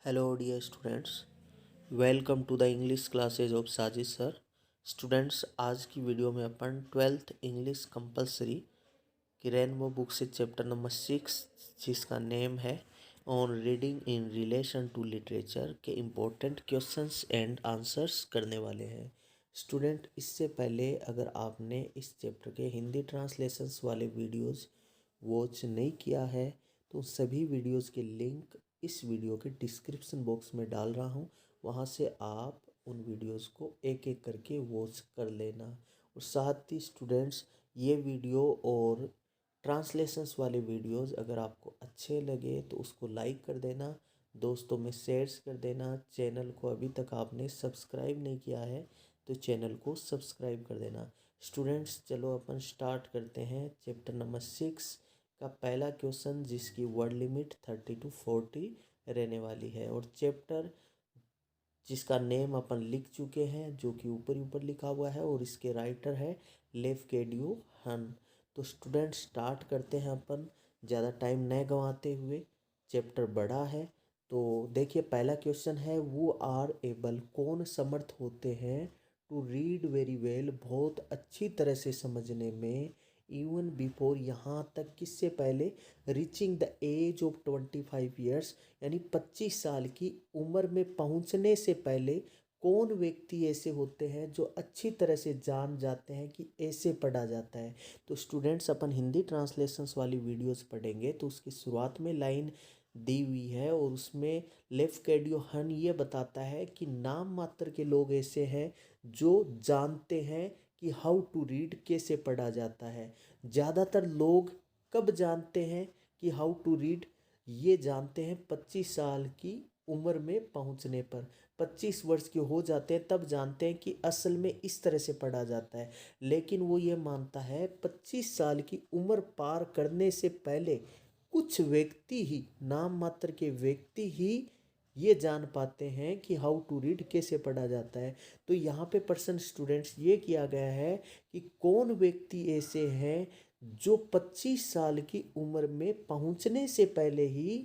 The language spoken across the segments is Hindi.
Hello dear students, welcome to the English classes of Sajid sir. Students, आज की वीडियो में अपन 12th इंग्लिश कंपलसरी की रेनबो बुक से चैप्टर नंबर 6 जिसका नेम है on reading in relation to literature के इम्पोर्टेंट क्वेश्चंस एंड आंसर्स करने वाले हैं। स्टूडेंट, इससे पहले अगर आपने इस चैप्टर के हिंदी ट्रांसलेशंस वाले वीडियोस वॉच नहीं किया है तो सभी वीडियोस के लिंक इस वीडियो के डिस्क्रिप्शन बॉक्स में डाल रहा हूँ। वहाँ से आप उन वीडियोस को एक एक करके वॉच कर लेना। और साथ ही स्टूडेंट्स, ये वीडियो और ट्रांसलेशंस वाले वीडियोस अगर आपको अच्छे लगे तो उसको लाइक कर देना, दोस्तों में शेयर्स कर देना। चैनल को अभी तक आपने सब्सक्राइब नहीं किया है तो चैनल को सब्सक्राइब कर देना। स्टूडेंट्स, चलो अपन स्टार्ट करते हैं चैप्टर नंबर 6 का पहला क्वेश्चन, जिसकी वर्ड लिमिट 30 to 40 रहने वाली है। और चैप्टर जिसका नेम अपन लिख चुके हैं, जो कि ऊपर ऊपर लिखा हुआ है, और इसके राइटर है लेफकेडियो हन। तो स्टूडेंट स्टार्ट करते हैं अपन, ज़्यादा टाइम न गंवाते हुए। चैप्टर बड़ा है तो देखिए, पहला क्वेश्चन है वो आर एबल, कौन समर्थ होते हैं, टू रीड वेरी वेल, बहुत अच्छी तरह से समझने में, इवन बिफोर, यहाँ तक किससे पहले, reaching the age of 25 years, यानी 25 साल की उम्र में पहुंचने से पहले कौन व्यक्ति ऐसे होते हैं जो अच्छी तरह से जान जाते हैं कि ऐसे पढ़ा जाता है। तो स्टूडेंट्स, अपन हिंदी ट्रांसलेशंस वाली वीडियोस पढ़ेंगे तो उसकी शुरुआत में लाइन दी हुई है और उसमें लेफकेडियो हन ये बताता है कि नाम मात्र के लोग ऐसे हैं जो जानते हैं कि हाउ टू रीड, कैसे पढ़ा जाता है। ज़्यादातर लोग कब जानते हैं कि हाउ टू रीड, ये जानते हैं 25 साल की उम्र में पहुंचने पर। 25 वर्ष के हो जाते हैं तब जानते हैं कि असल में इस तरह से पढ़ा जाता है। लेकिन वो ये मानता है 25 साल की उम्र पार करने से पहले कुछ व्यक्ति ही, नाम मात्र के व्यक्ति ही ये जान पाते हैं कि हाउ टू रीड, कैसे पढ़ा जाता है। तो यहाँ पे पर्सन स्टूडेंट्स ये किया गया है कि कौन व्यक्ति ऐसे हैं जो 25 साल की उम्र में पहुंचने से पहले ही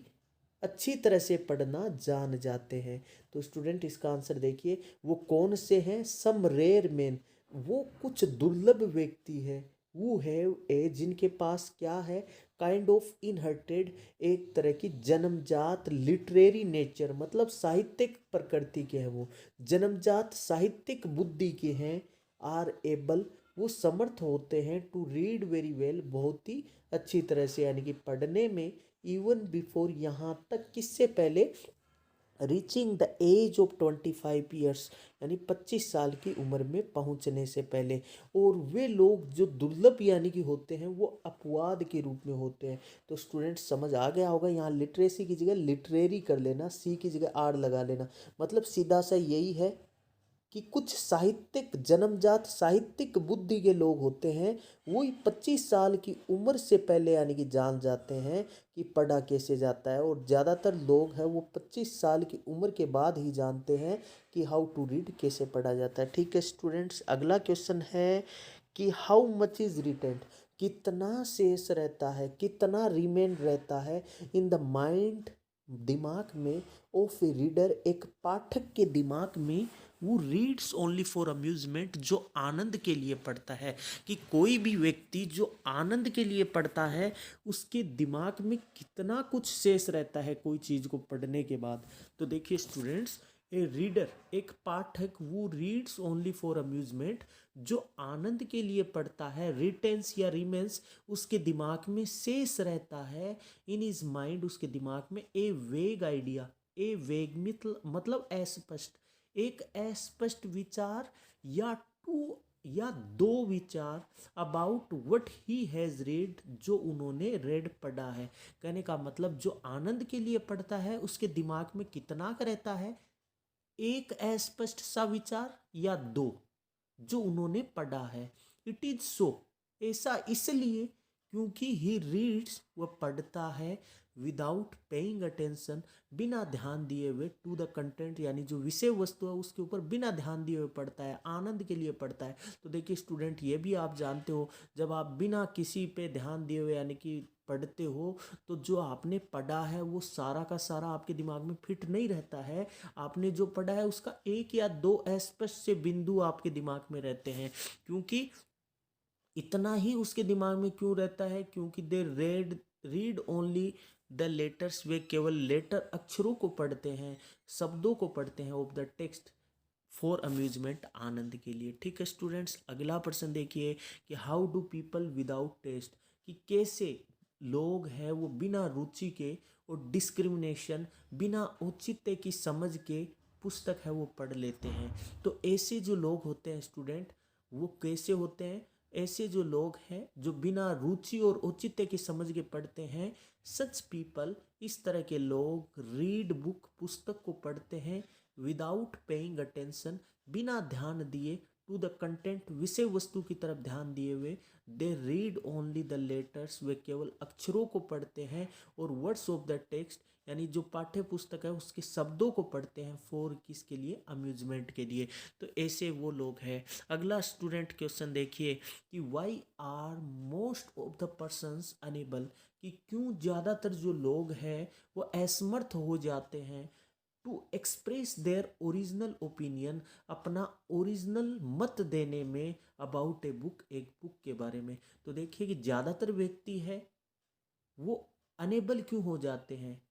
अच्छी तरह से पढ़ना जान जाते हैं। तो स्टूडेंट, इसका आंसर देखिए, वो कौन से हैं, सम रेयर मैन, वो कुछ दुर्लभ व्यक्ति है, वो है ए जिनके पास क्या है, काइंड ऑफ इनहर्टेड, एक तरह की जन्मजात लिटरेरी नेचर, मतलब साहित्यिक प्रकृति के हैं, वो जन्मजात साहित्यिक बुद्धि के हैं। आर एबल, वो समर्थ होते हैं, टू रीड वेरी वेल, बहुत ही अच्छी तरह से, यानी कि पढ़ने में, इवन बिफोर, यहाँ तक किससे पहले, reaching the age of 25 years, यानी 25 साल की उम्र में पहुंचने से पहले। और वे लोग जो दुर्लभ यानी कि होते हैं वो अपवाद के रूप में होते हैं। तो स्टूडेंट्स, समझ आ गया होगा, यहाँ लिटरेसी की जगह लिटरेरी कर लेना, सी की जगह आर लगा लेना। मतलब सीधा सा यही है कि कुछ साहित्यिक, जन्मजात साहित्यिक बुद्धि के लोग होते हैं, वही 25 साल की उम्र से पहले यानी कि जान जाते हैं कि पढ़ा कैसे जाता है। और ज़्यादातर लोग हैं वो 25 साल की उम्र के बाद ही जानते हैं कि हाउ टू रीड, कैसे पढ़ा जाता है। ठीक है स्टूडेंट्स, अगला क्वेश्चन है कि हाउ मच इज रिटेंड, कितना शेष रहता है, कितना रिमेन रहता है, इन द माइंड, दिमाग में, ऑफ ए रीडर, एक पाठक के दिमाग में, वो रीड्स ओनली फॉर अम्यूजमेंट, जो आनंद के लिए पढ़ता है। कि कोई भी व्यक्ति जो आनंद के लिए पढ़ता है उसके दिमाग में कितना कुछ शेष रहता है कोई चीज़ को पढ़ने के बाद। तो देखिए स्टूडेंट्स, ए रीडर, एक पाठक, वो रीड्स ओनली फॉर अम्यूजमेंट, जो आनंद के लिए पढ़ता है, रिटेंस या रिमेंस, उसके दिमाग में शेष रहता है, इन इज माइंड, उसके दिमाग में, ए वेग आइडिया, ए वेग मतलब अस्पष्ट, एक अस्पष्ट विचार, या टू या दो विचार, about what he has red, जो उन्होंने रेड पढ़ा है। कहने का मतलब, जो आनंद के लिए पढ़ता है उसके दिमाग में कितना का रहता है, एक अस्पष्ट सा विचार या दो जो उन्होंने पढ़ा है। इट इज सो, ऐसा इसलिए क्योंकि ही रीड्स, वह पढ़ता है, विदाउट पेइंग अटेंशन, बिना ध्यान दिए हुए, टू द कंटेंट यानी जो विषय वस्तु है उसके ऊपर बिना ध्यान दिए हुए पढ़ता है, आनंद के लिए पढ़ता है। तो देखिए स्टूडेंट, ये भी आप जानते हो, जब आप बिना किसी पे ध्यान दिए हुए यानी कि पढ़ते हो, तो जो आपने पढ़ा है वो सारा का सारा आपके दिमाग में फिट नहीं रहता है। आपने जो पढ़ा है उसका एक या दो स्पष्ट से बिंदु आपके दिमाग में रहते हैं। क्योंकि इतना ही उसके दिमाग में क्यों रहता है? क्योंकि they read only the letters, वे केवल लेटर अक्षरों को पढ़ते हैं, शब्दों को पढ़ते हैं of the text for amusement, आनंद के लिए। ठीक है स्टूडेंट्स, अगला प्रश्न देखिए कि how do people without taste, कि कैसे लोग हैं वो बिना रुचि के और डिस्क्रिमिनेशन, बिना औचित्य की समझ के पुस्तक है वो पढ़ लेते हैं। तो ऐसे जो लोग होते हैं स्टूडेंट, वो कैसे होते हैं? ऐसे जो लोग हैं जो बिना रुचि और औचित्य की समझ के पढ़ते हैं, सच पीपल, इस तरह के लोग रीड बुक, पुस्तक को पढ़ते हैं विदाउट पेइंग अटेंशन, बिना ध्यान दिए, टू द कंटेंट, विषय वस्तु की तरफ ध्यान दिए हुए, they read only the letters, वे केवल अक्षरों को पढ़ते हैं, और वर्ड्स ऑफ द टेक्स्ट यानी जो पाठ्य पुस्तक है उसके शब्दों को पढ़ते हैं, फॉर किसके लिए? अम्यूजमेंट के लिए। तो ऐसे वो लोग हैं। अगला स्टूडेंट क्वेश्चन देखिए कि why are most of the persons unable, कि क्यों ज़्यादातर जो लोग हैं वो असमर्थ हो जाते हैं to express their original opinion, अपना ओरिजिनल मत देने में, अबाउट ए बुक, एक बुक के बारे में। तो देखिए कि ज़्यादातर व्यक्ति है वो अनेबल क्यों हो जाते हैं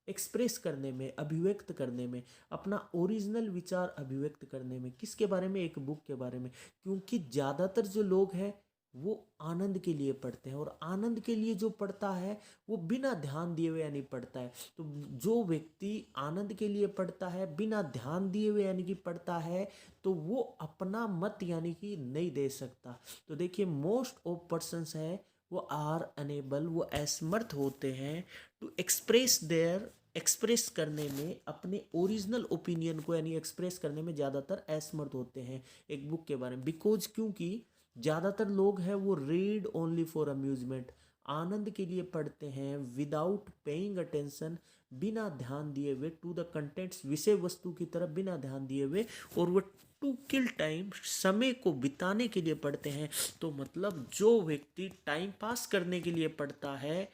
एक्सप्रेस करने में, अभिव्यक्त करने में, अपना ओरिजिनल विचार अभिव्यक्त करने में, किसके बारे में? एक बुक के बारे में। क्योंकि ज़्यादातर जो लोग हैं वो आनंद के लिए पढ़ते हैं, और आनंद के लिए जो पढ़ता है वो बिना ध्यान दिए हुए यानी पढ़ता है। तो जो व्यक्ति आनंद के लिए पढ़ता है बिना ध्यान दिए हुए यानी कि पढ़ता है, तो वो अपना मत यानी कि नहीं दे सकता। तो देखिए मोस्ट ऑफ पर्सन्स है वो आर अनेबल, वो असमर्थ होते हैं टू एक्सप्रेस करने में, अपने ओरिजिनल ओपिनियन को यानी एक्सप्रेस करने में ज़्यादातर असमर्थ होते हैं एक बुक के बारे में। बिकॉज, क्योंकि ज़्यादातर लोग हैं वो रीड ओनली फॉर अम्यूजमेंट, आनंद के लिए पढ़ते हैं, विदाउट पेइंग अटेंशन, बिना ध्यान दिए हुए, टू द कंटेंट्स, विषय वस्तु की तरफ बिना ध्यान दिए हुए, और वो टू किल टाइम, समय को बिताने के लिए पढ़ते हैं। तो मतलब जो व्यक्ति टाइम पास करने के लिए पढ़ता है,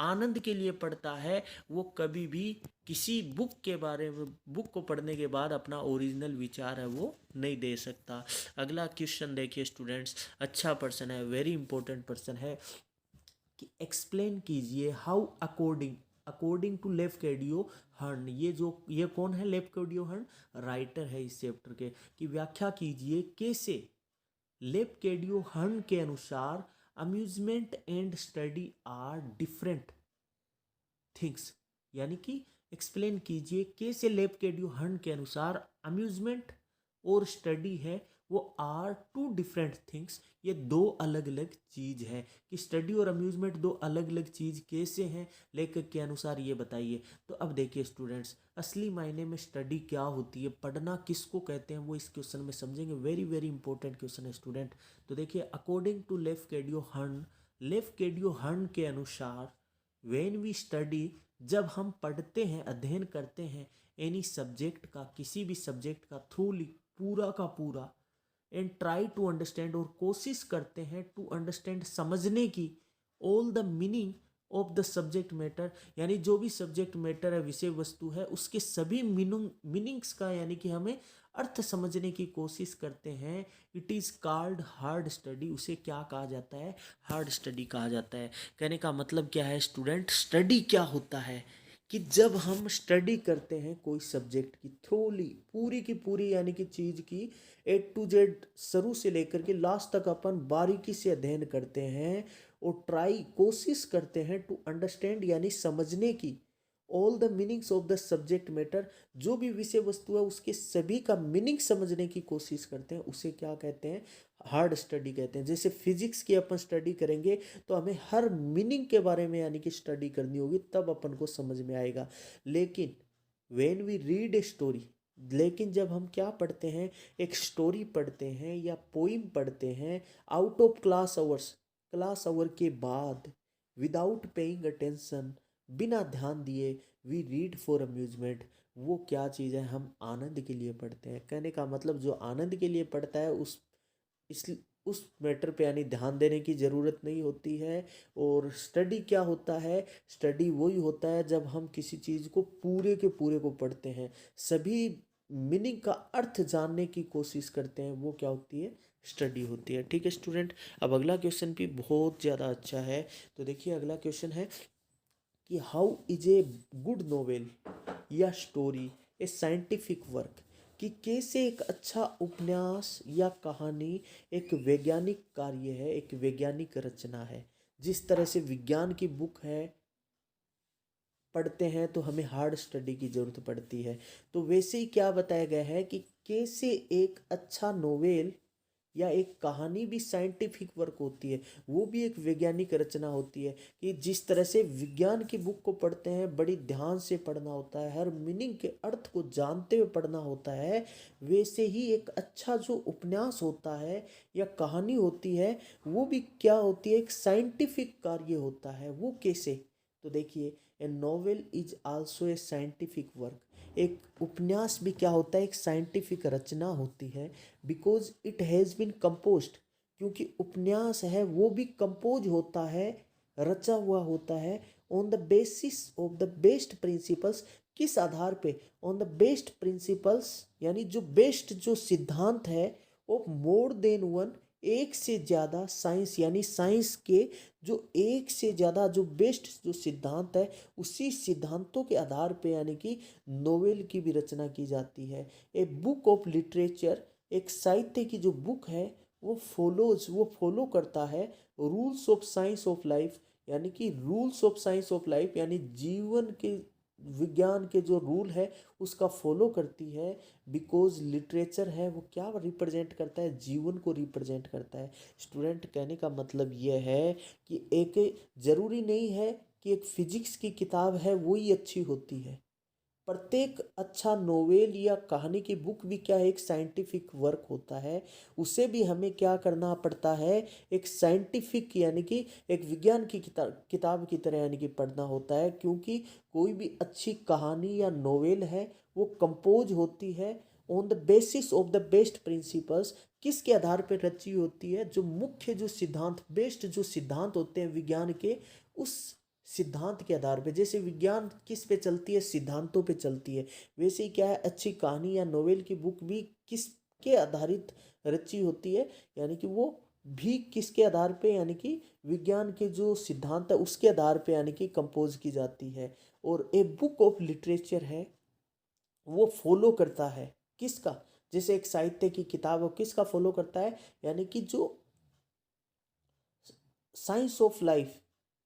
आनंद के लिए पढ़ता है, वो कभी भी किसी बुक के बारे में, बुक को पढ़ने के बाद अपना ओरिजिनल विचार है वो नहीं दे सकता। अगला क्वेश्चन देखिए स्टूडेंट्स, अच्छा पर्सन है, वेरी इंपॉर्टेंट पर्सन है, कि एक्सप्लेन कीजिए हाउ अकॉर्डिंग टू लेफ्केडियो हर्न, ये कौन है? लेफ्केडियो हर्न राइटर है इस चैप्टर के, कि व्याख्या कीजिए कैसे लेफ्केडियो हर्न के अनुसार amusement and study are different things, यानी कि एक्सप्लेन कीजिए कैसे लेफ्केडियो हर्न के अनुसार अम्यूजमेंट और स्टडी है वो आर टू डिफरेंट थिंग्स, ये दो अलग अलग चीज़ है। कि स्टडी और अम्यूजमेंट दो अलग अलग चीज़ कैसे हैं लेखक के अनुसार, ये बताइए। तो अब देखिए स्टूडेंट्स, असली मायने में स्टडी क्या होती है, पढ़ना किसको कहते हैं, वो इस क्वेश्चन में समझेंगे। वेरी वेरी इंपॉर्टेंट क्वेश्चन है स्टूडेंट। तो देखिए, अकॉर्डिंग टू लेफ्केडियो हर्न के अनुसार, वेन वी स्टडी, जब हम पढ़ते हैं, अध्ययन करते हैं, एनी सब्जेक्ट का, किसी भी सब्जेक्ट का, थ्रूली, पूरा का पूरा, एंड ट्राई टू अंडरस्टैंड, और कोशिश करते हैं टू अंडरस्टैंड, समझने की, all the meaning of the subject matter, यानी जो भी सब्जेक्ट मैटर है, विषय वस्तु है, उसके सभी मीनिंग्स का यानी कि हमें अर्थ समझने की कोशिश करते हैं। It is called hard study, उसे क्या कहा जाता है? हार्ड स्टडी कहा जाता है। कहने का मतलब क्या है स्टूडेंट, स्टडी क्या होता है? कि जब हम स्टडी करते हैं कोई सब्जेक्ट की, थ्रोली, पूरी की पूरी यानी कि चीज़ की A to Z, शुरू से लेकर के लास्ट तक अपन बारीकी से अध्ययन करते हैं, और कोशिश करते हैं टू अंडरस्टैंड यानी समझने की, all the meanings of the subject matter, जो भी विषय वस्तु है उसके सभी का मीनिंग समझने की कोशिश करते हैं, उसे क्या कहते हैं? हार्ड स्टडी कहते हैं। जैसे फिजिक्स की अपन स्टडी करेंगे तो हमें हर मीनिंग के बारे में यानी कि स्टडी करनी होगी, तब अपन को समझ में आएगा। लेकिन when we read a story, लेकिन जब हम क्या पढ़ते हैं? एक स्टोरी पढ़ते हैं या पोइम पढ़ते हैं, आउट ऑफ क्लास आवर के बाद, विदाउट पेइंग अटेंशन, बिना ध्यान दिए वी रीड फॉर अम्यूजमेंट, वो क्या चीज़ है, हम आनंद के लिए पढ़ते हैं। कहने का मतलब जो आनंद के लिए पढ़ता है इस उस मैटर पे यानी ध्यान देने की ज़रूरत नहीं होती है। और स्टडी क्या होता है, स्टडी वही होता है जब हम किसी चीज़ को पूरे के पूरे को पढ़ते हैं, सभी मीनिंग का अर्थ जानने की कोशिश करते हैं, वो क्या होती है, स्टडी होती है। ठीक है स्टूडेंट, अब अगला क्वेश्चन भी बहुत ज़्यादा अच्छा है। तो देखिए अगला क्वेश्चन है कि how is a good novel या स्टोरी ए साइंटिफिक वर्क, कि कैसे एक अच्छा उपन्यास या कहानी एक वैज्ञानिक कार्य है, एक वैज्ञानिक रचना है। जिस तरह से विज्ञान की बुक है पढ़ते हैं तो हमें हार्ड स्टडी की ज़रूरत पड़ती है, तो वैसे ही क्या बताया गया है कि कैसे एक अच्छा नोवेल या एक कहानी भी साइंटिफिक वर्क होती है, वो भी एक वैज्ञानिक रचना होती है। कि जिस तरह से विज्ञान की बुक को पढ़ते हैं बड़ी ध्यान से पढ़ना होता है, हर मीनिंग के अर्थ को जानते हुए पढ़ना होता है, वैसे ही एक अच्छा जो उपन्यास होता है या कहानी होती है वो भी क्या होती है, एक साइंटिफिक कार्य होता है। वो कैसे, तो देखिए ए novel is also a scientific work, एक उपन्यास भी क्या होता है, एक साइंटिफिक रचना होती है। Because it has been composed, क्योंकि उपन्यास है वो भी कंपोज होता है, रचा हुआ होता है on the basis of the best principles, किस आधार पे, ऑन द बेस्ट प्रिंसिपल्स यानी जो बेस्ट जो सिद्धांत है ऑफ मोर देन वन, एक से ज़्यादा साइंस यानी साइंस के जो एक से ज़्यादा जो बेस्ट जो सिद्धांत है उसी सिद्धांतों के आधार पे यानी कि नोवेल की भी रचना की जाती है। ए बुक ऑफ लिटरेचर, एक साहित्य की जो बुक है वो फॉलो करता है rules of science of life, यानी कि rules of science of life यानी जीवन के विज्ञान के जो रूल है उसका फॉलो करती है। बिकॉज लिटरेचर है वो क्या रिप्रेजेंट करता है, जीवन को रिप्रेजेंट करता है। स्टूडेंट कहने का मतलब यह है कि एक ज़रूरी नहीं है कि एक फिजिक्स की किताब है वही अच्छी होती है, प्रत्येक अच्छा नोवेल या कहानी की बुक भी क्या है, एक साइंटिफिक वर्क होता है। उसे भी हमें क्या करना पड़ता है, एक साइंटिफिक यानी कि एक विज्ञान की किताब की तरह यानी कि पढ़ना होता है। क्योंकि कोई भी अच्छी कहानी या नोवेल है वो कंपोज होती है on the basis of the best principles, किसके आधार पर रची होती है, जो मुख्य जो सिद्धांत बेस्ट जो सिद्धांत होते हैं विज्ञान के, उस सिद्धांत के आधार पे। जैसे विज्ञान किस पे चलती है, सिद्धांतों पे चलती है, वैसे ही क्या है अच्छी कहानी या नोवेल की बुक भी किसके आधारित रची होती है, यानी कि वो भी किसके आधार पे, यानी कि विज्ञान के जो सिद्धांत है उसके आधार पे यानी कि कंपोज की जाती है। और ए बुक ऑफ लिटरेचर है वो फॉलो करता है किसका, जैसे एक साहित्य की किताब हो किसका फॉलो करता है, यानी कि जो science of life,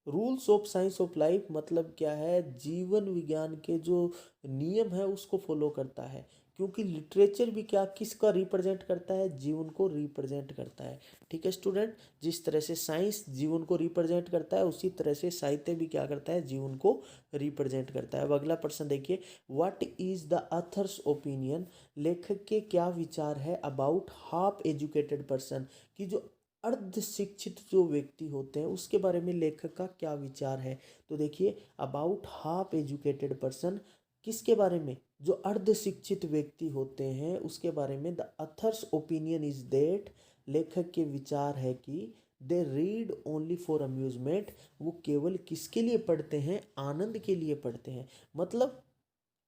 rules of science of life मतलब क्या है, जीवन विज्ञान के जो नियम है उसको फॉलो करता है। क्योंकि लिटरेचर भी क्या किसका रिप्रेजेंट करता है, जीवन को रिप्रेजेंट करता है। ठीक है स्टूडेंट, जिस तरह से साइंस जीवन को रिप्रेजेंट करता है उसी तरह से साहित्य भी क्या करता है, जीवन को रिप्रेजेंट करता है। अब अगला प्रश्न देखिए, what is the author's opinion, लेखक के क्या विचार है अबाउट हाफ एजुकेटेड पर्सन, कि जो अर्ध शिक्षित जो व्यक्ति होते हैं उसके बारे में लेखक का क्या विचार है। तो देखिए अबाउट हाफ एजुकेटेड पर्सन किसके बारे में, जो अर्ध शिक्षित व्यक्ति होते हैं उसके बारे में। The author's opinion is that, लेखक के विचार है कि they read only for amusement, वो केवल किसके लिए पढ़ते हैं, आनंद के लिए पढ़ते हैं। मतलब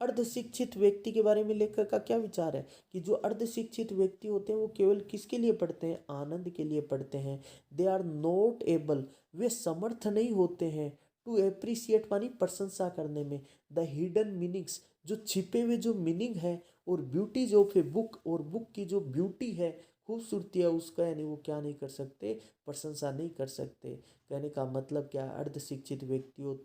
अर्धशिक्षित व्यक्ति के बारे में लेखक का क्या विचार है कि जो अर्धशिक्षित व्यक्ति होते हैं वो केवल किसके लिए पढ़ते हैं, आनंद के लिए पढ़ते हैं। दे आर नॉट एबल, वे समर्थ नहीं होते हैं, टू एप्रिसिएट मानी प्रशंसा करने में, द हिडन मीनिंग्स, जो छिपे हुए जो मीनिंग है, और ब्यूटीज ऑफ ए बुक, और बुक की जो ब्यूटी है खूबसूरती है उसका, यानी वो क्या नहीं कर सकते, प्रशंसा नहीं कर सकते। कहने का मतलब क्या, अर्धशिक्षित व्यक्तियों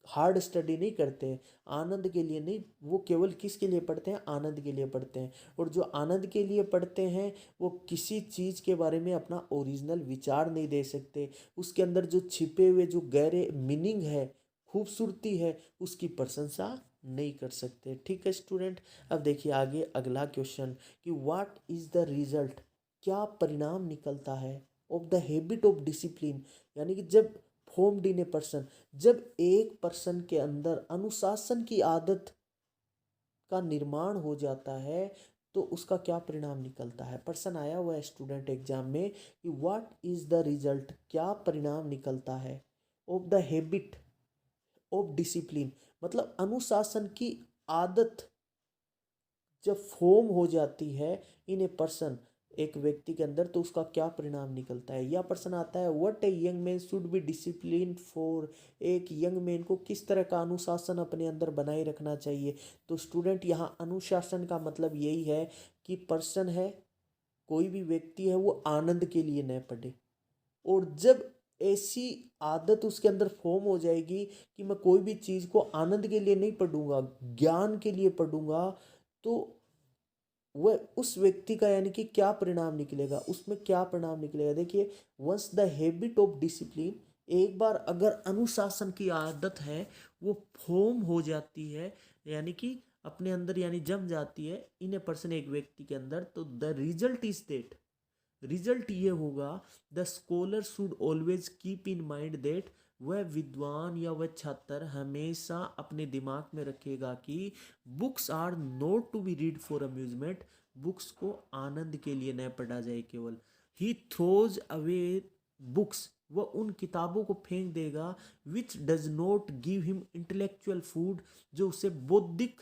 हार्ड स्टडी नहीं करते हैं, आनंद के लिए नहीं, वो केवल किसके लिए पढ़ते हैं, आनंद के लिए पढ़ते हैं। और जो आनंद के लिए पढ़ते हैं वो किसी चीज़ के बारे में अपना ओरिजिनल विचार नहीं दे सकते, उसके अंदर जो छिपे हुए जो गहरे मीनिंग है, खूबसूरती है, उसकी प्रशंसा नहीं कर सकते। ठीक है स्टूडेंट, अब देखिए आगे अगला क्वेश्चन कि व्हाट इज़ द रिजल्ट, क्या परिणाम निकलता है of the habit of discipline, यानी कि जब फॉर्म्ड इन ए पर्सन, जब एक पर्सन के अंदर अनुशासन की आदत का निर्माण हो जाता है तो उसका क्या परिणाम निकलता है। पर्सन आया हुआ है स्टूडेंट एग्जाम में कि व्हाट इज द रिजल्ट, क्या परिणाम निकलता है of the habit of discipline, मतलब अनुशासन की आदत जब फॉर्म हो जाती है इन ए पर्सन, एक व्यक्ति के अंदर, तो उसका क्या परिणाम निकलता है। या पर्सन आता है what a young man should be discipline for, एक यंग मैन को किस तरह का अनुशासन अपने अंदर बनाए रखना चाहिए। तो स्टूडेंट यहाँ अनुशासन का मतलब यही है कि पर्सन है, कोई भी व्यक्ति है, वो आनंद के लिए न पढ़े, और जब ऐसी आदत उसके अंदर फॉर्म हो जाएगी कि मैं कोई भी चीज़ को आनंद के लिए नहीं पढ़ूंगा, ज्ञान के लिए पढ़ूंगा, तो वह उस व्यक्ति का यानी कि क्या परिणाम निकलेगा, उसमें क्या परिणाम निकलेगा। देखिए, once the habit of discipline, एक बार अगर अनुशासन की आदत है वो फॉर्म हो जाती है, यानी कि अपने अंदर यानी जम जाती है इन ए पर्सन, एक व्यक्ति के अंदर, तो the result is that, result ये होगा, the scholar should always keep in mind that, वह विद्वान या वह छात्र हमेशा अपने दिमाग में रखेगा कि books are not to be read for amusement, books को आनंद के लिए न पढ़ा जाए केवल। ही थ्रोज अवे बुक्स, वह उन किताबों को फेंक देगा which does not give him intellectual food, जो उसे बौद्धिक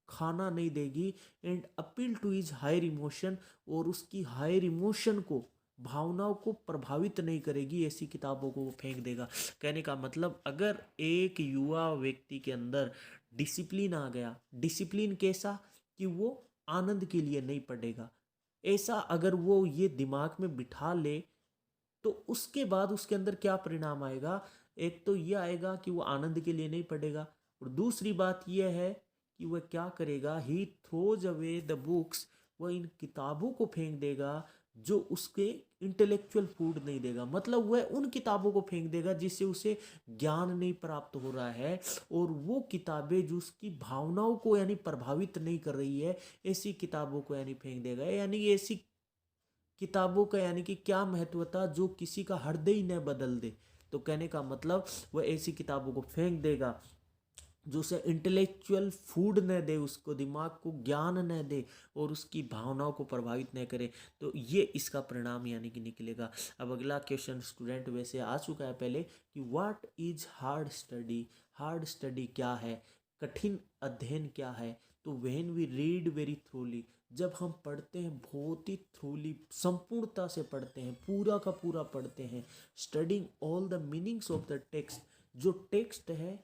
खाना नहीं देगी, and appeal to his higher emotion, और उसकी हायर इमोशन को, भावनाओं को प्रभावित नहीं करेगी, ऐसी किताबों को वो फेंक देगा। कहने का मतलब, अगर एक युवा व्यक्ति के अंदर डिसिप्लिन आ गया, डिसिप्लिन कैसा कि वो आनंद के लिए नहीं पढ़ेगा, ऐसा अगर वो ये दिमाग में बिठा ले, तो उसके बाद उसके अंदर क्या परिणाम आएगा। एक तो ये आएगा कि वो आनंद के लिए नहीं पढ़ेगा, और दूसरी बात यह है कि वह क्या करेगा, he throws away the books, वह इन किताबों को फेंक देगा जो उसके इंटेलेक्चुअल फूड नहीं देगा, मतलब वह उन किताबों को फेंक देगा जिससे उसे ज्ञान नहीं प्राप्त हो रहा है, और वो किताबें जो उसकी भावनाओं को यानी प्रभावित नहीं कर रही है, ऐसी किताबों को यानी फेंक देगा। यानी ऐसी किताबों का यानी कि क्या महत्व था, जो किसी का हृदय न बदल दे। तो कहने का मतलब, वह ऐसी किताबों को फेंक देगा जो उसे इंटेलेक्चुअल फूड न दे, उसको दिमाग को ज्ञान न दे, और उसकी भावनाओं को प्रभावित न करे। तो ये इसका परिणाम यानी कि निकलेगा। अब अगला क्वेश्चन स्टूडेंट वैसे आ चुका है पहले कि what is hard study, hard study क्या है, कठिन अध्ययन क्या है। तो when we read very thoroughly, जब हम पढ़ते हैं बहुत ही थ्रोली, संपूर्णता से पढ़ते हैं, पूरा का पूरा पढ़ते हैं, studying all the meanings of the text, जो टेक्स्ट है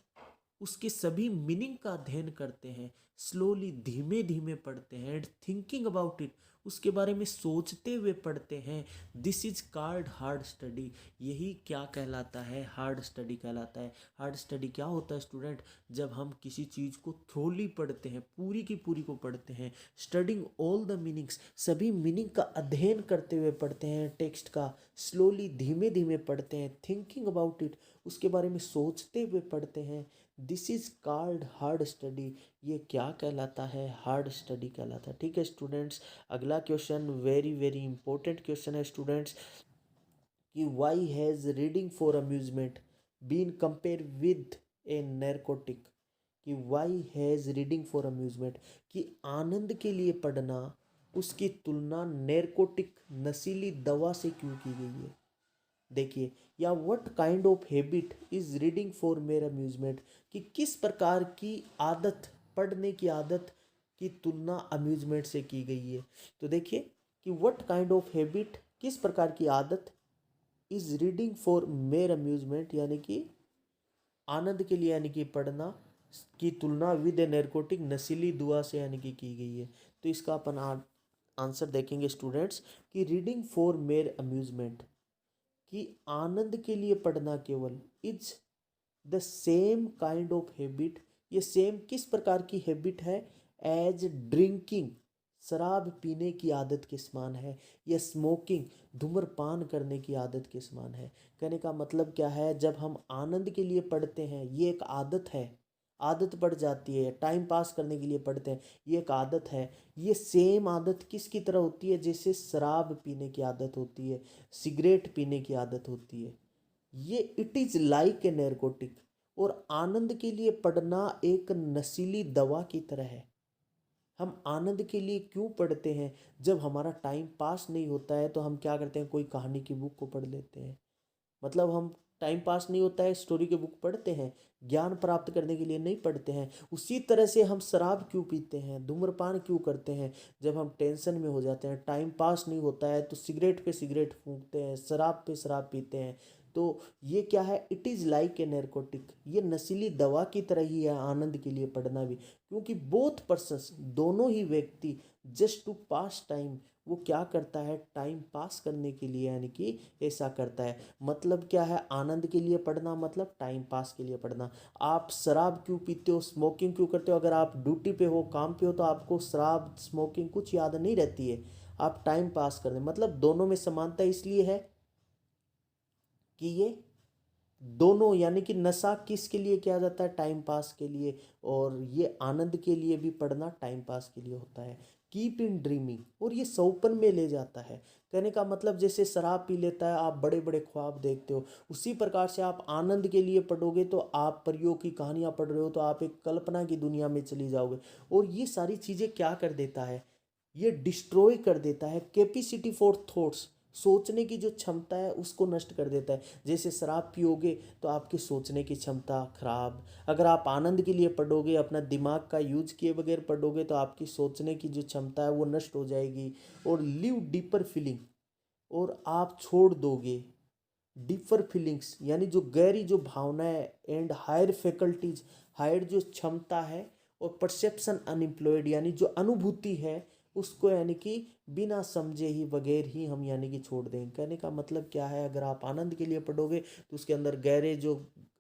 उसके सभी मीनिंग का अध्ययन करते हैं, स्लोली धीमे धीमे पढ़ते हैं, एंड थिंकिंग अबाउट इट, उसके बारे में सोचते हुए पढ़ते हैं, this is called hard study. यही क्या कहलाता है, हार्ड स्टडी कहलाता है। हार्ड स्टडी क्या होता है स्टूडेंट, जब हम किसी चीज़ को थ्रोली पढ़ते हैं, पूरी की पूरी को पढ़ते हैं, स्टडिंग ऑल द मीनिंग्स, सभी मीनिंग का अध्ययन करते हुए पढ़ते हैं टेक्स्ट का, स्लोली धीमे धीमे पढ़ते हैं, थिंकिंग अबाउट इट, उसके बारे में सोचते हुए पढ़ते हैं, this is called hard study. ये क्या कहलाता है, हार्ड स्टडी कहलाता है। ठीक है स्टूडेंट्स, अगला question very very important question है स्टूडेंट्स, कि why has reading for amusement been compare with a narcotic, कि why has reading for amusement, कि आनंद के लिए पढ़ना, उसकी तुलना नैरकोटिक नशीली दवा से क्यों की गई है। देखिए, या what kind of habit is reading for मेर अम्यूजमेंट, कि किस प्रकार की आदत, पढ़ने की आदत की तुलना अम्यूजमेंट से की गई है। तो देखिए कि व्हाट काइंड ऑफ हैबिट, किस प्रकार की आदत, इज रीडिंग फॉर मेर अम्यूजमेंट, यानी कि आनंद के लिए यानी कि पढ़ना की तुलना विद ए नैरकोटिक नशीली दुआ से यानी कि की गई है। तो इसका अपन आंसर देखेंगे स्टूडेंट्स, कि रीडिंग फॉर मेर अम्यूजमेंट, कि आनंद के लिए पढ़ना केवल, is the same kind of habit, ये सेम किस प्रकार की हैबिट है, एज ड्रिंकिंग, शराब पीने की आदत के समान है, या स्मोकिंग, धूम्रपान करने की आदत के समान है। कहने का मतलब क्या है, जब हम आनंद के लिए पढ़ते हैं, ये एक आदत है, आदत पड़ जाती है, टाइम पास करने के लिए पढ़ते हैं, ये एक आदत है। ये सेम आदत किसकी तरह होती है, जैसे शराब पीने की आदत होती है, सिगरेट पीने की आदत होती है, ये इट इज़ लाइक ए नैरकोटिक, और आनंद के लिए पढ़ना एक नशीली दवा की तरह है। हम आनंद के लिए क्यों पढ़ते हैं? जब हमारा टाइम पास नहीं होता है तो हम क्या करते हैं, कोई कहानी की बुक को पढ़ लेते हैं। मतलब हम टाइम पास नहीं होता है, स्टोरी की बुक पढ़ते हैं, ज्ञान प्राप्त करने के लिए नहीं पढ़ते हैं। उसी तरह से हम शराब क्यों पीते हैं, धूम्रपान क्यों करते हैं? जब हम टेंशन में हो जाते हैं, टाइम पास नहीं होता है, तो सिगरेट पे सिगरेट फूंकते हैं, शराब पे शराब पीते हैं। तो ये क्या है, इट इज़ लाइक ए नैरकोटिक, ये नशीली दवा की तरह ही है आनंद के लिए पढ़ना भी। क्योंकि बोथ पर्सन्स, दोनों ही व्यक्ति, जस्ट टू पास टाइम, वो क्या करता है, टाइम पास करने के लिए, यानी कि ऐसा करता है। मतलब क्या है, आनंद के लिए पढ़ना मतलब टाइम पास के लिए पढ़ना। आप शराब क्यों पीते हो, स्मोकिंग क्यों करते हो? अगर आप ड्यूटी पे हो, काम पे हो, तो आपको शराब स्मोकिंग कुछ याद नहीं रहती है, आप टाइम पास करते, मतलब दोनों में समानता इसलिए है कि ये दोनों, यानी कि नशा किसके लिए किया जाता है, टाइम पास के लिए, और ये आनंद के लिए भी पढ़ना टाइम पास के लिए होता है। कीप इन ड्रीमिंग, और ये सौपन में ले जाता है। कहने का मतलब जैसे शराब पी लेता है, आप बड़े बड़े ख्वाब देखते हो, उसी प्रकार से आप आनंद के लिए पढ़ोगे तो आप परियों की कहानियाँ पढ़ रहे हो, तो आप एक कल्पना की दुनिया में चली जाओगे। और ये सारी चीज़ें क्या कर देता है, ये डिस्ट्रॉय कर देता है कैपेसिटी फॉर थॉट्स, सोचने की जो क्षमता है उसको नष्ट कर देता है। जैसे शराब पियोगे तो आपकी सोचने की क्षमता खराब, अगर आप आनंद के लिए पढ़ोगे, अपना दिमाग का यूज किए बगैर पढ़ोगे, तो आपकी सोचने की जो क्षमता है वो नष्ट हो जाएगी। और लिव डीपर फीलिंग, और आप छोड़ दोगे डीपर फीलिंग्स, यानी जो गहरी जो भावनाएं, एंड हायर फैकल्टीज, हायर जो क्षमता है, और परसेप्शन अनएम्प्लॉयड, यानी जो अनुभूति है उसको, यानी कि बिना समझे ही बगैर ही हम, यानी कि छोड़ देंगे। कहने का मतलब क्या है, अगर आप आनंद के लिए पढ़ोगे तो उसके अंदर गहरे जो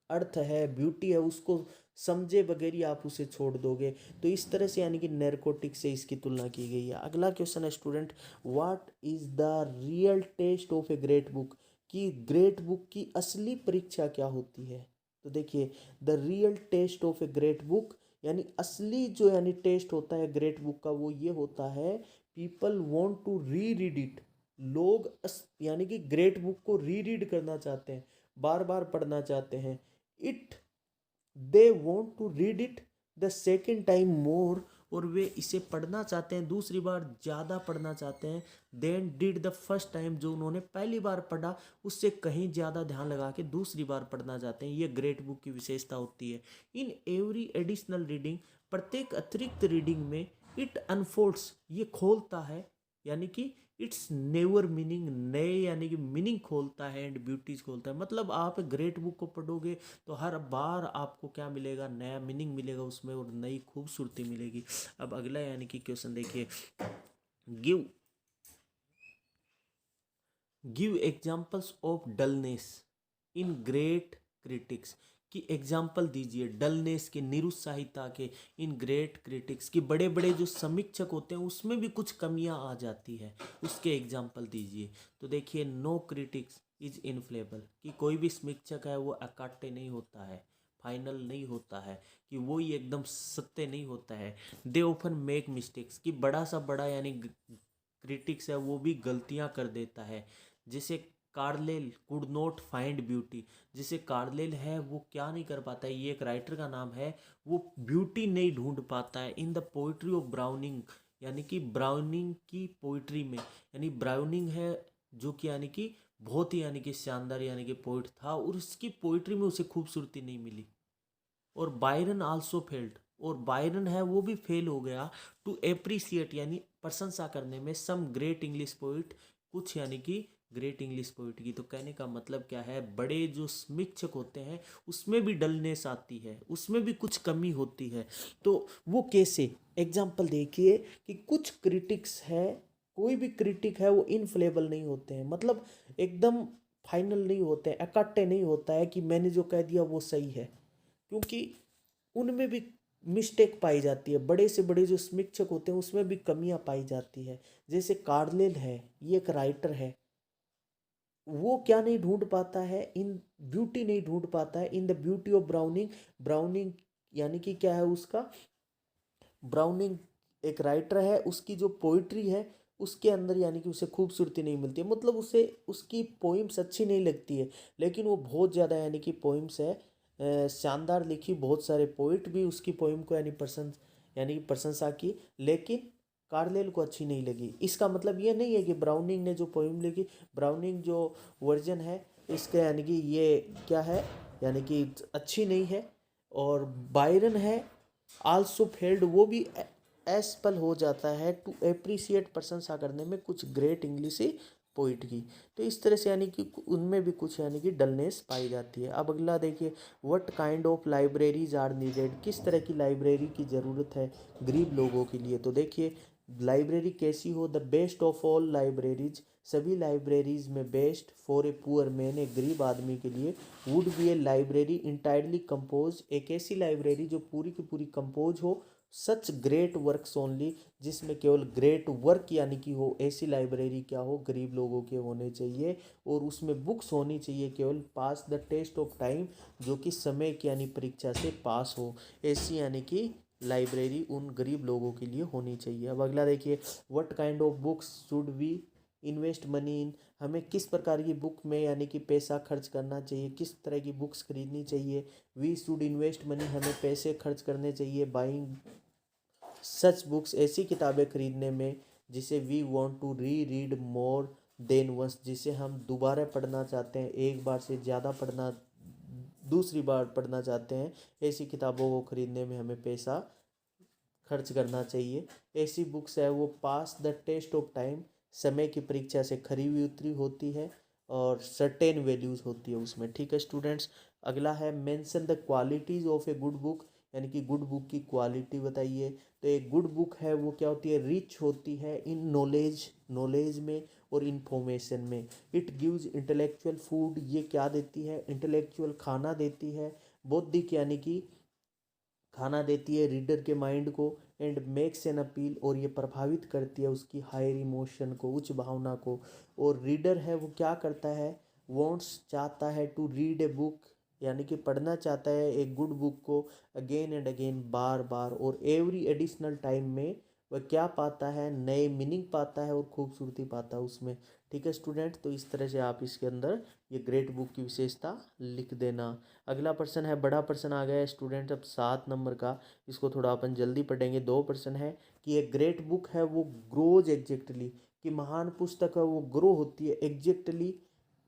अर्थ है, ब्यूटी है, उसको समझे बगैर ही आप उसे छोड़ दोगे। तो इस तरह से, यानी कि नैरकोटिक से इसकी तुलना की गई है। अगला क्वेश्चन है student, what is the real test of a great book, कि ग्रेट बुक की असली परीक्षा क्या होती है? तो देखिए, the real test of a great book, यानी असली जो, यानी टेस्ट होता है ग्रेट बुक का, वो ये होता है, पीपल वांट टू री रीड इट, लोग यानी कि ग्रेट बुक को री रीड करना चाहते हैं, बार बार पढ़ना चाहते हैं। It they want to read it the second time more, और वे इसे पढ़ना चाहते हैं, दूसरी बार ज़्यादा पढ़ना चाहते हैं, then did the first time, जो उन्होंने पहली बार पढ़ा उससे कहीं ज़्यादा ध्यान लगा के दूसरी बार पढ़ना चाहते हैं। ये ग्रेट बुक की विशेषता होती है। इन एवरी एडिशनल रीडिंग, प्रत्येक अतिरिक्त रीडिंग में, इट अनफोल्ड्स, ये खोलता है, यानी कि इट्स नेवर मीनिंग, नए यानी कि मीनिंग खोलता है, एंड ब्यूटीज खोलता है। मतलब आप ग्रेट बुक को पढ़ोगे तो हर बार आपको क्या मिलेगा, नया मीनिंग मिलेगा उसमें, और नई खूबसूरती मिलेगी। अब अगला यानी कि क्वेश्चन देखिए, give give examples of dullness in great critics, की एग्जाम्पल दीजिए डलनेस के, निरुत्साहिता के, इन ग्रेट क्रिटिक्स की, बड़े बड़े जो समीक्षक होते हैं उसमें भी कुछ कमियां आ जाती है, उसके एग्जाम्पल दीजिए। तो देखिए, नो क्रिटिक्स इज इनफ्लेबल, कि कोई भी समीक्षक है वो अकाट्य नहीं होता है, फाइनल नहीं होता है, कि वो ही एकदम सत्य नहीं होता है। दे ऑफन मेक मिस्टेक्स, कि बड़ा सा बड़ा यानी क्रिटिक्स है वो भी गलतियां कर देता है। जैसे कार्लेल कुड नॉट फाइंड ब्यूटी, जिसे कार्लेल है वो क्या नहीं कर पाता है, ये एक राइटर का नाम है, वो ब्यूटी नहीं ढूंढ पाता है in the poetry of browning, यानी कि ब्राउनिंग की पोइट्री में, यानी ब्राउनिंग है जो कि यानी कि बहुत ही यानी कि शानदार यानी कि पोइट था, और उसकी पोइट्री में उसे खूबसूरती नहीं मिली। और बायरन आल्सो फेल्ड, और बायरन है वो भी फेल हो गया टू अप्रिसिएट, यानी प्रशंसा करने में, सम ग्रेट इंग्लिश पोइट, कुछ यानी कि ग्रेट इंग्लिश पोइट की। तो कहने का मतलब क्या है, बड़े जो समीक्षक होते हैं उसमें भी डलनेस आती है, उसमें भी कुछ कमी होती है। तो वो कैसे, एग्जाम्पल देखिए, कि कुछ क्रिटिक्स है, कोई भी क्रिटिक है वो इनफ्लेबल नहीं होते हैं, मतलब एकदम फाइनल नहीं होते हैं, इकट्ठे नहीं होता है कि मैंने जो कह दिया वो सही है, क्योंकि उनमें भी मिस्टेक पाई जाती है। बड़े से बड़े जो समीक्षक होते हैं उसमें भी कमियां पाई जाती है। जैसे कार्लेल है, ये एक राइटर है, वो क्या नहीं ढूंढ पाता है, इन ब्यूटी नहीं ढूंढ पाता है in the beauty of browning. Browning यानी कि क्या है उसका, ब्राउनिंग एक राइटर है, उसकी जो पोइट्री है उसके अंदर यानी कि उसे खूबसूरती नहीं मिलती है, मतलब उसे उसकी पोइम्स अच्छी नहीं लगती है। लेकिन वो बहुत ज़्यादा यानी कि पोइम्स है शानदार लिखी, बहुत सारे पोइट भी उसकी पोइम को यानी कि प्रशंसा की, लेकिन कार्लेल को अच्छी नहीं लगी। इसका मतलब ये नहीं है कि ब्राउनिंग ने जो पोइम लिखी, ब्राउनिंग जो वर्जन है इसका यानी कि ये क्या है, यानी कि अच्छी नहीं है। और बायरन है आल्सो फेल्ड, वो भी एसपल हो जाता है टू एप्रिसिएट, प्रशंसा करने में कुछ ग्रेट इंग्लिश पोइट की। तो इस तरह से यानी कि उनमें भी कुछ यानी कि डलनेस पाई जाती है। अब अगला देखिए, what kind of libraries are needed, किस तरह की लाइब्रेरी की ज़रूरत है गरीब लोगों के लिए। तो देखिए लाइब्रेरी कैसी हो, the best of all libraries, सभी लाइब्रेरीज में best for a poor man, एक गरीब आदमी के लिए would be A library entirely compose, एक ऐसी लाइब्रेरी जो पूरी की पूरी कंपोज हो सच ग्रेट वर्क्स ओनली, जिसमें केवल ग्रेट वर्क यानी कि हो, ऐसी लाइब्रेरी क्या हो, गरीब लोगों के होने चाहिए। और उसमें बुक्स होनी चाहिए केवल पास द टेस्ट ऑफ टाइम, जो कि समय की यानी परीक्षा से पास हो, ऐसी यानी कि लाइब्रेरी उन गरीब लोगों के लिए होनी चाहिए। अब अगला देखिए, what kind of books should we invest money in, हमें किस प्रकार की बुक में यानी कि पैसा खर्च करना चाहिए, किस तरह की बुक्स खरीदनी चाहिए। वी शुड इन्वेस्ट मनी, हमें पैसे खर्च करने चाहिए बाइंग सच बुक्स, ऐसी किताबें खरीदने में जिसे we want to reread more than once, जिसे हम दोबारा पढ़ना चाहते हैं, एक बार से ज़्यादा पढ़ना, दूसरी बार पढ़ना चाहते हैं, ऐसी किताबों को खरीदने में हमें पैसा खर्च करना चाहिए। ऐसी बुक्स है वो पास द टेस्ट ऑफ टाइम, समय की परीक्षा से खरी हुई उतरी होती है और सर्टेन वैल्यूज़ होती है उसमें। ठीक है स्टूडेंट्स, अगला है mention the qualities of a good book, यानी कि गुड बुक की क्वालिटी बताइए। तो एक गुड बुक है वो क्या होती है, रिच होती है इन नॉलेज में और इन्फॉर्मेशन में। इट गिव्स इंटेलेक्चुअल फूड, ये क्या देती है, इंटेलेक्चुअल खाना देती है, बौद्धिक यानी कि खाना देती है रीडर के माइंड को। एंड मेक्स एन अपील, और ये प्रभावित करती है उसकी हायर इमोशन को, उच्च भावना को। और रीडर है वो क्या करता है, वॉन्ट्स चाहता है टू रीड ए बुक, यानी कि पढ़ना चाहता है एक गुड बुक को अगेन एंड अगेन, बार बार, और एवरी एडिशनल टाइम में वह क्या पाता है, नए मीनिंग पाता है और खूबसूरती पाता है उसमें। ठीक है स्टूडेंट, तो इस तरह से आप इसके अंदर ये ग्रेट बुक की विशेषता लिख देना। अगला प्रश्न है, बड़ा प्रश्न आ गया है स्टूडेंट अब 7 नंबर का, इसको थोड़ा अपन जल्दी पढ़ेंगे। 2 प्रश्न है कि एक ग्रेट बुक है वो ग्रोज एग्जैक्टली, कि महान पुस्तक है वो ग्रो होती है एग्जैक्टली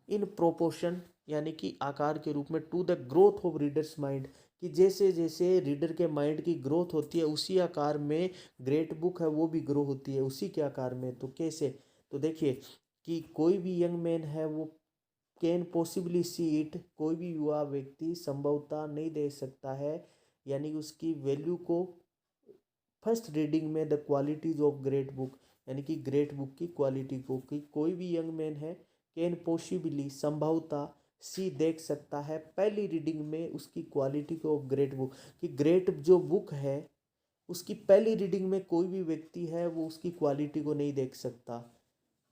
इन प्रोपोर्शन, यानी कि आकार के रूप में, to the growth of reader's mind, कि जैसे जैसे रीडर के माइंड की ग्रोथ होती है उसी आकार में ग्रेट बुक है वो भी ग्रो होती है उसी के आकार में। तो कैसे, तो देखिए कि कोई भी यंग मैन है वो कैन पॉसिबली सी इट, कोई भी युवा व्यक्ति संभवतः नहीं देख सकता है, यानी कि उसकी वैल्यू को फर्स्ट रीडिंग में the qualities of great book, यानी कि ग्रेट बुक की क्वालिटी को, कि कोई भी यंग मैन है कैन पॉसिबली संभवतः सी देख सकता है पहली रीडिंग में उसकी क्वालिटी को ऑफ ग्रेट बुक, कि ग्रेट जो बुक है उसकी पहली रीडिंग में कोई भी व्यक्ति है वो उसकी क्वालिटी को नहीं देख सकता।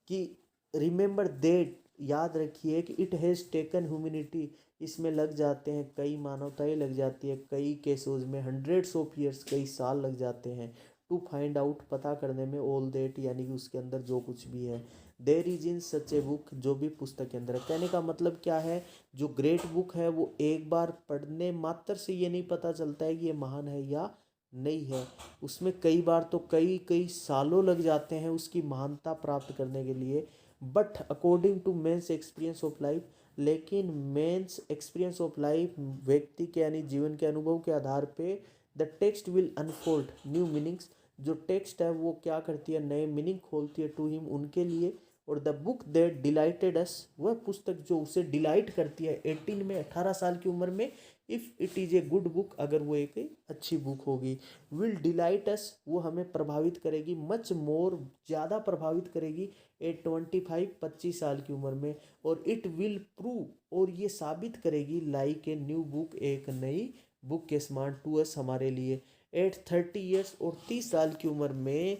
कि रिमेंबर देट, याद रखिए कि इट हैज़ टेकन ह्यूमैनिटी, इसमें लग जाते हैं कई मानवताएं लग जाती है, कई केसेस में हंड्रेड्स ऑफ ईयर्स, कई साल लग जाते हैं टू फाइंड आउट, पता करने में, ऑल देट यानी कि उसके अंदर जो कुछ भी है, there is in such a book, जो भी पुस्तक के अंदर है। कहने का मतलब क्या है, जो ग्रेट बुक है वो एक बार पढ़ने मात्र से ये नहीं पता चलता है कि ये महान है या नहीं है, उसमें कई बार तो कई कई सालों लग जाते हैं उसकी महानता प्राप्त करने के लिए। But according to men's experience of life, लेकिन मेंस एक्सपीरियंस ऑफ लाइफ, व्यक्ति के यानी जीवन के अनुभव के आधार पे, the text will unfold new meanings, जो टेक्स्ट है वो क्या करती है, नए मीनिंग खोलती है टू हिम, उनके लिए। और द बुक दैट डिलाइटेड अस, वह पुस्तक जो उसे डिलाइट करती है 18 में, 18 साल की उम्र में, if it is a good book, अगर वो एक अच्छी बुक होगी, विल डिलाइट अस, वो हमें प्रभावित करेगी, मच मोर, ज़्यादा प्रभावित करेगी, 25 साल की उम्र में। और इट विल प्रूव, और ये साबित करेगी, लाइक ए न्यू बुक, एक नई बुक के समान, टू अस, हमारे लिए, एट 30 ईयर्स, और 30 साल की उम्र में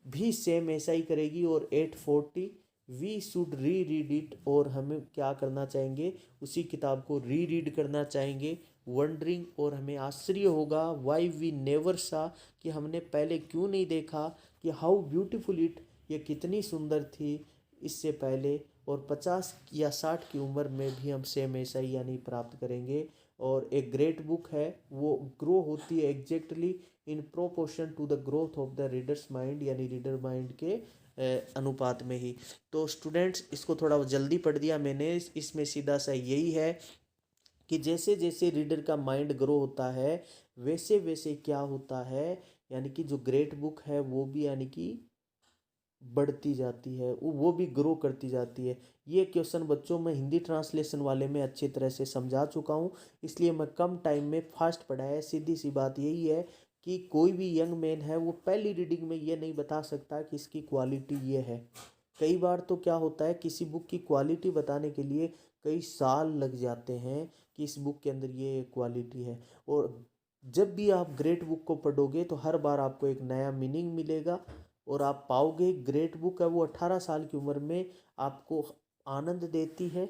भी सेम ऐसा ही करेगी। और 840 we should re read it, और हमें क्या करना चाहेंगे, उसी किताब को री रीड करना चाहेंगे। वंडरिंग, और हमें आश्चर्य होगा, वाई वी नेवर सा, कि हमने पहले क्यों नहीं देखा, कि हाउ ब्यूटीफुल इट, ये कितनी सुंदर थी इससे पहले, और 50 या 60 की उम्र में भी हम सेम ऐसा ही यानी प्राप्त करेंगे। और एक ग्रेट बुक है वो ग्रो होती है exactly in proportion to the growth of the reader's mind, यानी रीडर माइंड के अनुपात में ही। तो स्टूडेंट्स इसको थोड़ा जल्दी पढ़ दिया मैंने, इसमें सीधा सा यही है कि जैसे जैसे रीडर का माइंड ग्रो होता है वैसे वैसे क्या होता है, यानी कि जो ग्रेट बुक है वो भी यानी कि बढ़ती जाती है, वो भी ग्रो करती जाती है। ये क्वेश्चन बच्चों मैं हिंदी ट्रांसलेशन वाले में अच्छी तरह से समझा चुका हूँ, इसलिए मैं कम टाइम में फास्ट पढ़ाया। सीधी सी बात यही है कि कोई भी यंग मैन है वो पहली रीडिंग में ये नहीं बता सकता कि इसकी क्वालिटी ये है। कई बार तो क्या होता है किसी बुक की क्वालिटी बताने के लिए कई साल लग जाते हैं कि इस बुक के अंदर ये क्वालिटी है। और जब भी आप ग्रेट बुक को पढ़ोगे तो हर बार आपको एक नया मीनिंग मिलेगा, और आप पाओगे ग्रेट बुक है वो 18 साल की उम्र में आपको आनंद देती है,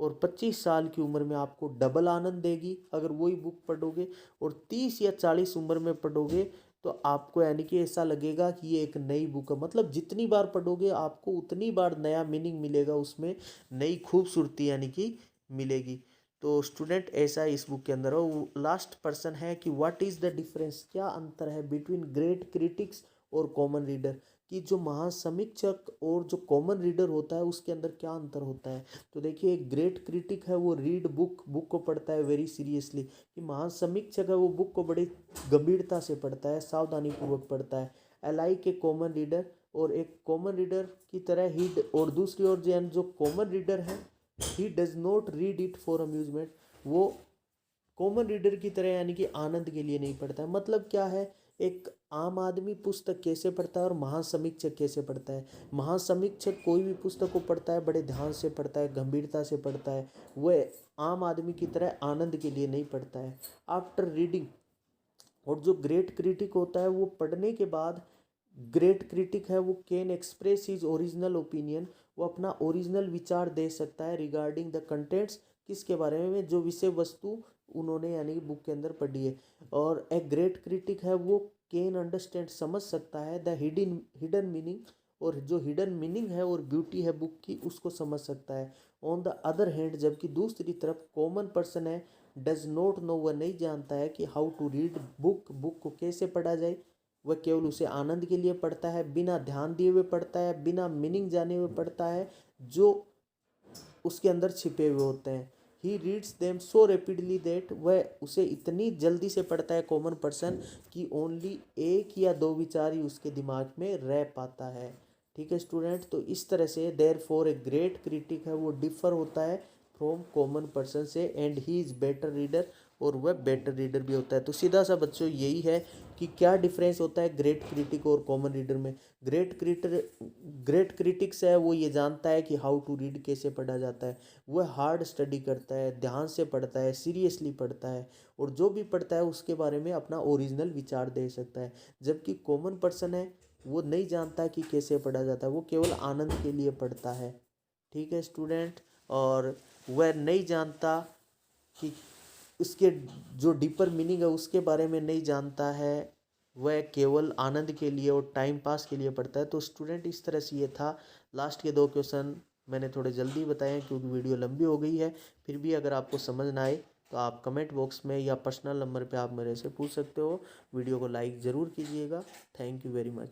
और 25 साल की उम्र में आपको डबल आनंद देगी अगर वही बुक पढ़ोगे, और 30 या 40 उम्र में पढ़ोगे तो आपको यानी कि ऐसा लगेगा कि ये एक नई बुक है। मतलब जितनी बार पढ़ोगे आपको उतनी बार नया मीनिंग मिलेगा, उसमें नई खूबसूरती यानी कि मिलेगी। तो स्टूडेंट ऐसा इस बुक के अंदर है। वो लास्ट पर्सन है कि व्हाट इज़ द डिफरेंस, क्या अंतर है बिटवीन ग्रेट क्रिटिक्स और कॉमन रीडर, कि जो महासमीक्षक और जो कॉमन रीडर होता है उसके अंदर क्या अंतर होता है। तो देखिए एक ग्रेट क्रिटिक है वो रीड बुक को पढ़ता है वेरी सीरियसली, कि महासमीक्षक है वो बुक को बड़ी गंभीरता से पढ़ता है, सावधानी पूर्वक पढ़ता है। अलाइक ए कॉमन रीडर, और एक कॉमन रीडर की तरह ही, और दूसरी ओर जो कॉमन रीडर है he does not read it for amusement, वो कॉमन रीडर की तरह यानी कि आनंद के लिए नहीं पढ़ता है। मतलब क्या है, एक आम आदमी पुस्तक कैसे पढ़ता है और महासमीक्षक कैसे पढ़ता है। महासमीक्षक कोई भी पुस्तक को पढ़ता है बड़े ध्यान से पढ़ता है, गंभीरता से पढ़ता है, वह आम आदमी की तरह आनंद के लिए नहीं पढ़ता है। आफ्टर रीडिंग, और जो ग्रेट क्रिटिक होता है वो पढ़ने के बाद, ग्रेट क्रिटिक है वो can express his original opinion, वो अपना ओरिजिनल विचार दे सकता है रिगार्डिंग द कंटेंट्स, किसके बारे में, जो विषय वस्तु उन्होंने यानी कि बुक के अंदर पढ़ी है। और एक ग्रेट क्रिटिक है वो कैन अंडरस्टैंड समझ सकता है द हिडन मीनिंग, और जो हिडन मीनिंग है और ब्यूटी है बुक की उसको समझ सकता है। ऑन द अदर हैंड, जबकि दूसरी तरफ कॉमन पर्सन है डज नॉट नो, वह नहीं जानता है कि हाउ टू रीड बुक को कैसे पढ़ा जाए। वह केवल उसे आनंद के लिए पढ़ता है, बिना ध्यान दिए हुए पढ़ता है, बिना मीनिंग जाने हुए पढ़ता है जो उसके अंदर छिपे हुए होते हैं। He reads them so rapidly that, वह उसे इतनी जल्दी से पढ़ता है कॉमन पर्सन कि ओनली एक या दो विचार ही उसके दिमाग में रह पाता है। ठीक है स्टूडेंट, तो इस तरह से therefore a great critic है वो डिफर होता है फ्रॉम कॉमन पर्सन से, and he is better reader, और वह बेटर रीडर भी होता है। तो सीधा सा बच्चों यही है कि क्या डिफरेंस होता है ग्रेट क्रिटिक और कॉमन रीडर में। ग्रेट क्रिटिक्स है वो ये जानता है कि हाउ टू रीड कैसे पढ़ा जाता है, वह हार्ड स्टडी करता है, ध्यान से पढ़ता है, सीरियसली पढ़ता है, और जो भी पढ़ता है उसके बारे में अपना ओरिजिनल विचार दे सकता है। जबकि कॉमन पर्सन है वो नहीं जानता कि कैसे पढ़ा जाता है, वो केवल आनंद के लिए पढ़ता है। ठीक है स्टूडेंट, और वह नहीं जानता कि उसके जो डीपर मीनिंग है उसके बारे में नहीं जानता है, वह केवल आनंद के लिए और टाइम पास के लिए पढ़ता है। तो स्टूडेंट इस तरह से ये था। लास्ट के दो क्वेश्चन मैंने थोड़े जल्दी बताए हैं क्योंकि वीडियो लंबी हो गई है। फिर भी अगर आपको समझ ना आए तो आप कमेंट बॉक्स में या पर्सनल नंबर पे आप मेरे से पूछ सकते हो। वीडियो को लाइक ज़रूर कीजिएगा। Thank you very much.